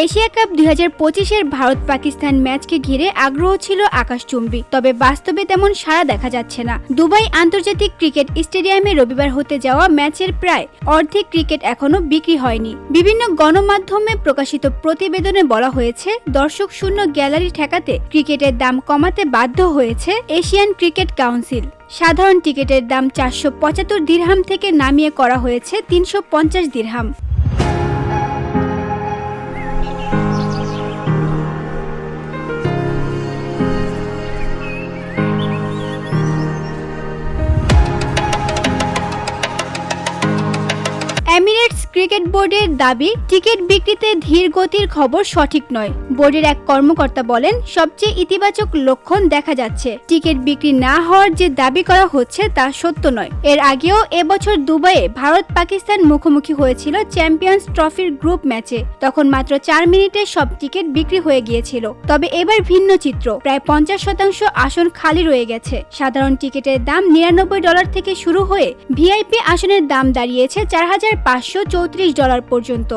Asia cup 2025-এর Bharat Pakistan ম্যাচকে ঘিরে আগ্রহ ছিল আকাশচুম্বী, তবে বাস্তবে তেমন সাড়া দেখা যাচ্ছে না। দুবাই আন্তর্জাতিক ক্রিকেট স্টেডিয়ামে রবিবার হতে যাওয়া ম্যাচের প্রায় অর্ধেক ক্রিকেট এখনো বিক্রি হয়নি। বিভিন্ন গণমাধ্যমে প্রকাশিত প্রতিবেদনে বলা হয়েছে, দর্শক শূন্য গ্যালারি ঠেকাতে ক্রিকেটের দাম কমাতে বাধ্য হয়েছে এশিয়ান ক্রিকেট কাউন্সিল। সাধারণ টিকিটের দাম 475 দিরহাম থেকে নামিয়ে করা হয়েছে 350 দিরহাম। এমিরেটস ক্রিকেট বোর্ডের দাবি, টিকিট বিক্রিতে ধীর গতির খবর সঠিক নয়। বোর্ডের এক কর্মকর্তা বলেন, সবচেয়ে ইতিবাচক লক্ষণ দেখা যাচ্ছে। টিকিট বিক্রি না হওয়ার যে দাবি করা হচ্ছে তা সত্য নয়। এর আগেও এবছর দুবাইয়ে ভারত পাকিস্তান মুখোমুখি হয়েছিল চ্যাম্পিয়ন্স ট্রফির গ্রুপ ম্যাচে। তখন মাত্র 4 মিনিটে সব টিকিট বিক্রি হয়ে গিয়েছিল। তবে এবার ভিন্ন চিত্র, প্রায় 50% আসন খালি রয়ে গেছে। সাধারণ টিকিটের দাম $99 থেকে শুরু হয়ে ভিআইপি আসনের দাম দাঁড়িয়েছে $4,534 পর্যন্ত।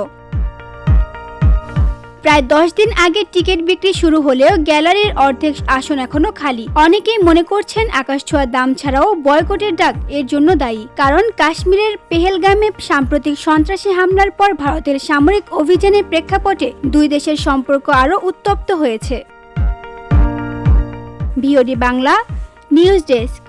প্রায় 10 দিন আগে টিকিট বিক্রি শুরু হলেও গ্যালারির অর্ধেক আসন এখনো খালি। অনেকেই মনে করছেন আকাশছোঁয়া দাম ছাড়াও বয়কটের ডাক এর জন্য দায়ী। কারণ কাশ্মীরের পেহেলগামে সাম্প্রতিক সন্ত্রাসী হামলার পর ভারতের সামরিক অভিযানের প্রেক্ষাপটে দুই দেশের সম্পর্ক আরও উত্তপ্ত হয়েছে। VOD Bangla news desk.